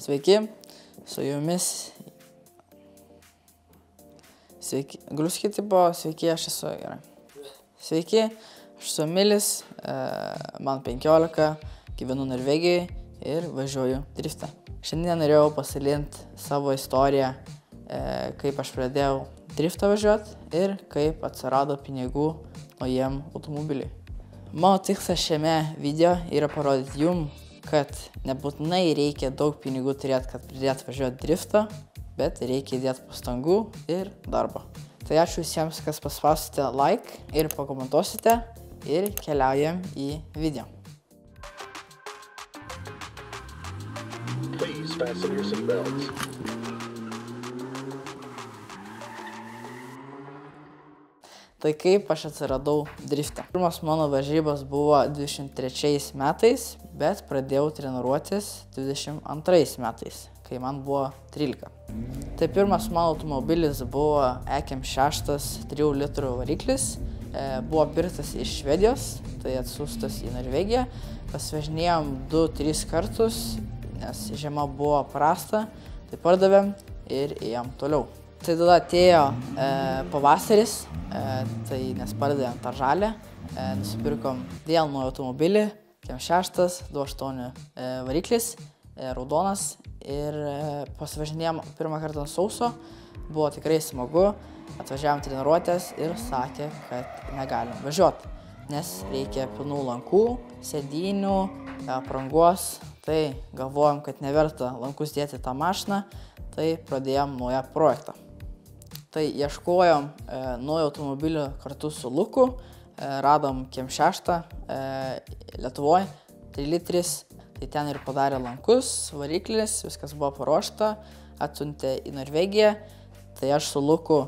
Sveiki, su jumis. Sveiki, galiu sakyti, sveiki, aš esu gerai. Sveiki, aš esu Emilis, man 15, gyvenu Norvegijoje ir važiuoju driftą. Šiandien norėjau pasidalinti savo istoriją, kaip aš pradėjau driftą važiuoti ir kaip atsirado pinigų naujam automobiliui. Mano tikslas šiame video yra parodyti jums, kad nebūtinai reikia daug pinigų turėti, kad pradėti važiuoti driftą, bet reikia įdėti pastangų ir darbo. Tai ačiū visiems, kas paspausite like ir pakomentuosite ir keliaujam į video. Please fasten your seatbelts. Tai kaip aš atsiradau drifte. Pirmas mano varžybos buvo 23 metais, bet pradėjau treniruotis 22 metais, kai man buvo 13. Tai pirmas mano automobilis buvo EKM6 3 litrų variklis. Buvo pirktas iš Švedijos, tai atsiųstas į Norvegiją. Pasivažinėjom 2-3 kartus, nes žiema buvo prasta, tai pardavėm ir ėjom toliau. Tai tada atėjo pavasaris, tai nes pardavėm tą žalę, nusipirkom vėl naują automobilį, EKM6, 2.8 variklis, raudonas ir pasivažinėjom pirmą kartą sauso, buvo tikrai smagu, atvažiavom treniruotės ir sakė, kad negalim važiuoti, nes reikia pilnų lankų, sėdynių, aprangos, tai galvojom, kad neverta lankus dėti tą mašiną, tai pradėjom naują projektą. Tai ieškojom naujo automobilio kartu su Luku, radom EKM6 Lietuvoje, 3 litris, tai ten ir padarė lankus, variklis, viskas buvo paruošta, atsiuntė į Norvegiją, tai aš su Luku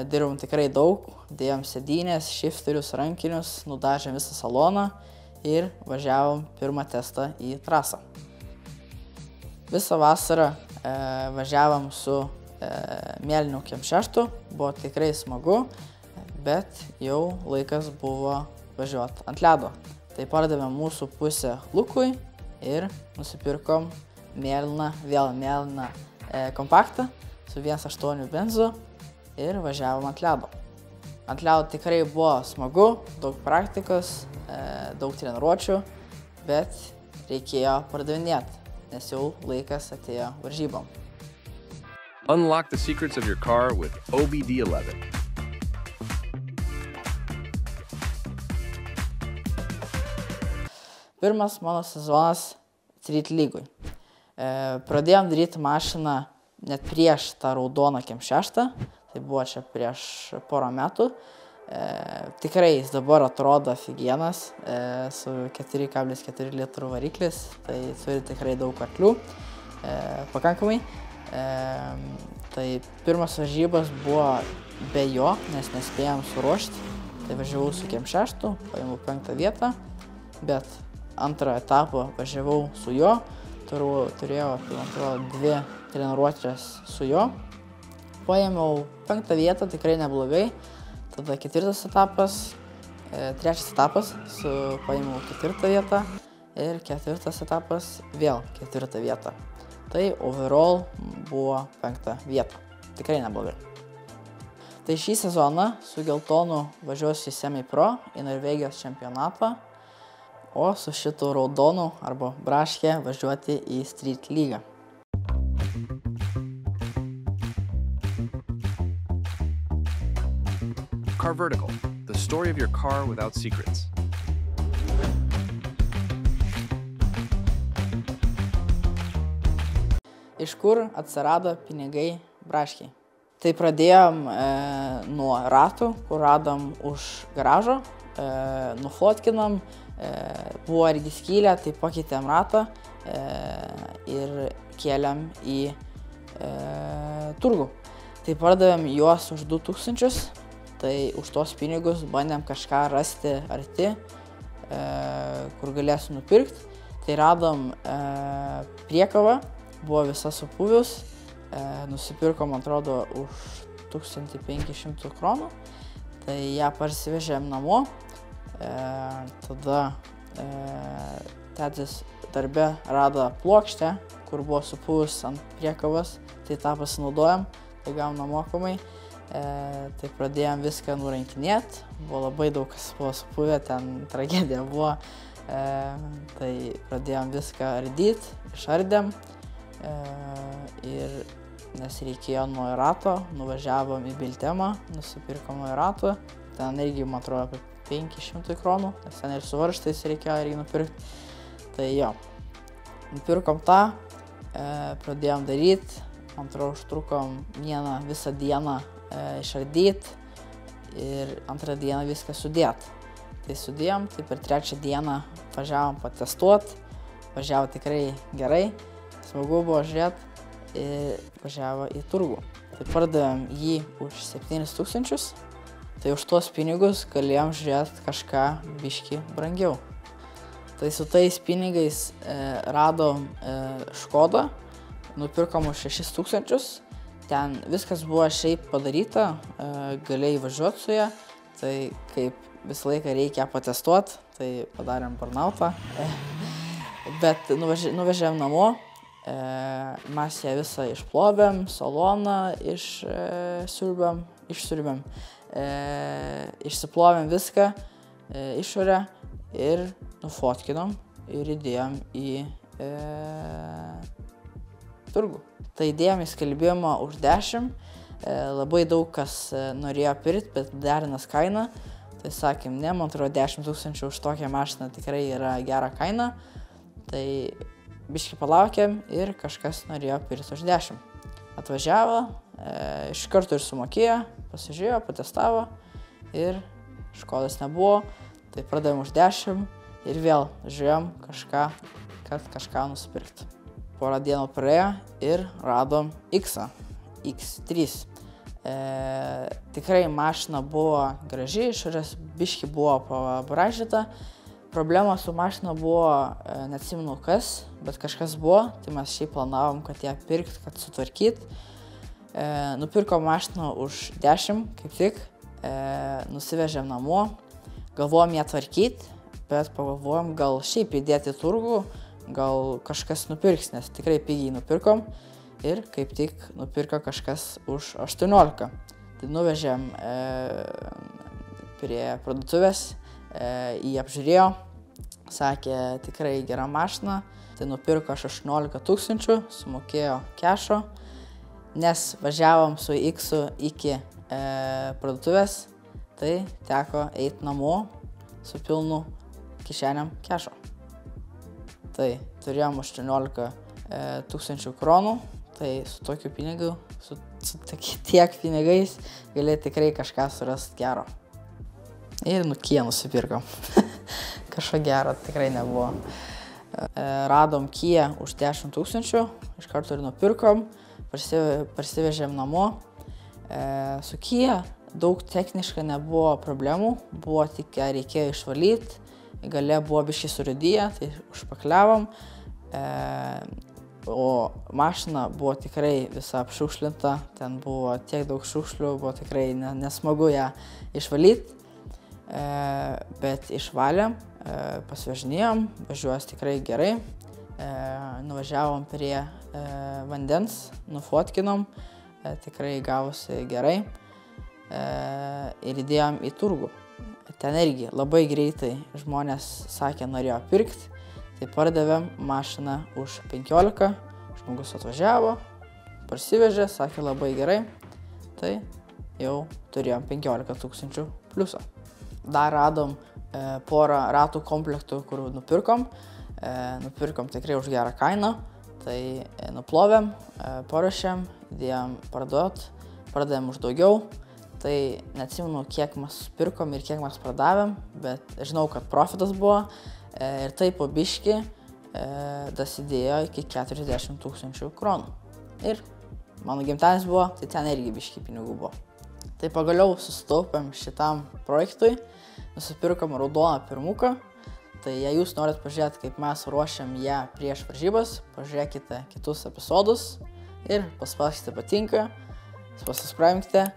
dirbom tikrai daug, dėjom sėdynės, šifterius, rankinius, nudažėm visą saloną ir važiavom pirmą testą į trasą. Visą vasarą važiavom su mėlynu EKM6, buvo tikrai smagu, bet jau laikas buvo važiuoti ant ledo. Tai pardavėm mūsų pusę Lukui ir nusipirkom vėl mėlyną kompaktą su 1.8 benzu ir važiavom ant ledo. Ant ledo tikrai buvo smagu, daug praktikos, daug treniruočių, bet reikėjo pardavinėti, nes jau laikas atėjo varžybom. Unlock the secrets of your car with OBD11. Pirmas mano sezonas Street Lygui. Pradėjom daryti mašiną net prieš tą raudoną EKM6, tai buvo čia prieš porą metų. Tikrai jis dabar atrodo figienas, su 4,4 litrų variklis, tai turi tikrai daug arklių, pakankamai. Tai pirmas varžybas buvo be jo, nes nespėjom suruošti, tai važiavau su EKM6, paėmiau 5 vietą, bet antrą etapą važiavau su jo, turėjau, man atrodo, 2 treniruotės su jo, paėmiau 5 vietą, tikrai neblogai, tada 4 etapas, 3 etapas, paėmiau 4 vietą ir 4 etapas vėl 4 vietą. Tai overall buvo 5 vieta. Tikrai neblogai. Tai šį sezoną su geltonu važiuosiu į Semi-Pro, į Norvegijos čempionatą, o su šitu raudonu arba braške važiuoti į Street lygą. Car Vertical, the story of your car without secrets. Iš kur atsirado pinigai braškiai? Tai pradėjom nuo ratų, kur radom už garažo, nufotkinom, buvo irgi skylė, tai pakeitėm ratą ir kėlėm į turgų. Tai pardavėm juos už 2000, tai už tos pinigus bandėm kažką rasti arti, kur galėsim nupirkti. Tai radom priekavą, buvo visa supūvius, nusipirkom, atrodo, už 1500 kronų, tai ją parsivežėm namo, tada tėtis darbe rado plokštę, kur buvo supuvus ant priekabos, tai tą pasinaudojom, tai gavom mokamai. Tai pradėjom viską nurankinėti, buvo labai daug kas buvo supuvę, ten tragedija buvo. Tai pradėjom viską ardyti, išardėm ir nes reikėjo nuo rato, nuvažiavom į Biltemą, nusipirkom nuo rato, ten irgi, man atrodo, apie 500 kronų, nes ten ir su varžtais reikėjo irgi nupirkti. Tai jo, nupirkom tą, pradėjom daryti, man atrodo, užtrukom visą dieną išardyti ir antrą dieną viską sudėti. Tai sudėjom, tai per trečią dieną važiavom patestuoti, važiavo tikrai gerai, smagu buvo žiūrėti ir važiavo į turgų. Tai pardavėm jį už 7000, tai už tuos pinigus galėjom žiūrėti kažką biškį brangiau. Tai su tais pinigais radom Škodą, nupirkom už 6000, ten viskas buvo šiaip padaryta, galėjai važiuoti su ją, tai kaip visą laiką reikia patestuoti, tai padarėm burnoutą, bet nuvežėm namo, mes ją visą išplovėm, saloną išsiurbėm, išsiplovėm viską, išorę ir nufotkinom ir įdėjom į turgų. Tai įdėjom į skelbimą už 10, labai daug kas norėjo pirkti, bet derinas kaina. Tai sakėm, ne, man atrodo 10 000 už tokią mašiną tikrai yra gera kaina. Tai biškį palaukėm ir kažkas norėjo pirkti už 10. Atvažiavo, iš karto ir sumokėjo, pasižiūrėjo, patestavo ir Škodos nebuvo. Tai pradavėm už 10 ir vėl žiūrėjom kad kažką nusipirkti. Porą dienų praėjo ir radom X3. Tikrai mašina buvo graži, išorės biškį buvo pabražyta. Problema su mašina buvo, neatsimenu kas, bet kažkas buvo, tai mes šiaip planavom, kad ją pirkti, kad sutvarkyt. Nupirkom mašiną už 10, kaip tik, nusivežėm namo, galvojom ją tvarkyti, bet pagalvojom gal šiaip įdėti į turgų, gal kažkas nupirks, nes tikrai pigiai nupirkom. Ir kaip tik nupirko kažkas už 18. Tai nuvežėm prie parduotuvės, jį apžiūrėjo, sakė tikrai gera mašina, tai nupirko 18 000, sumokėjo kešo, nes važiavom su X-u iki parduotuvės, tai teko eiti namo su pilnu kišeniam kešo. Tai turėjom 18 000 kronų. Tai su tokiu pinigu, su tiek pinigais gali tikrai kažką surasti gero. Ir Kia nusipirkom. Kažko gero tikrai nebuvo. Radom Kia už 10 000, iš karto ir nupirkom, parsivežėm namo. Su Kia daug techniškai nebuvo problemų, buvo tik reikėjo išvalyti, gale buvo biškį surūdiję, tai užpakliavom. O mašina buvo tikrai visa apšiukšlinta, ten buvo tiek daug šiukšlių, buvo tikrai nesmagu ją išvalyti, bet išvalėm, pasivažinėjom, važiuos tikrai gerai, nuvažiavom prie vandens, nufotkinom, tikrai gavosi gerai ir įdėjom į turgų. Ten irgi labai greitai žmonės sakė, norėjo pirkti. Tai pardavėm mašiną už 15, žmogus atvažiavo, parsivežė, sakė labai gerai, tai jau turėjom 15 000 pliusą. Dar radom porą ratų komplektų, kur nupirkom tikrai už gerą kainą, tai nuplovėm, paruošėm, įdėjom pardavėm už daugiau, tai neatsimenu, kiek mes pirkom ir kiek mes pardavėm, bet žinau, kad profitas buvo. Ir taip po biškį dasidėjo iki 40 000 kronų. Ir mano gimtadienis buvo, tai ten irgi biškį pinigų buvo. Tai pagaliau susitaupėm šitam projektui, nusipirkom raudoną pirmuką. Tai jei jūs norit pažiūrėti, kaip mes ruošiam ją prieš varžybas, pažiūrėkite kitus epizodus ir paspauskite patinka, pasubscribinkite,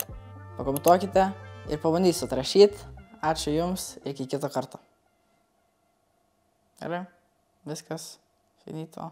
pakomentuokite ir pabandysit rašyti. Ačiū Jums, iki kito karto. Gerai, viskas. Finito.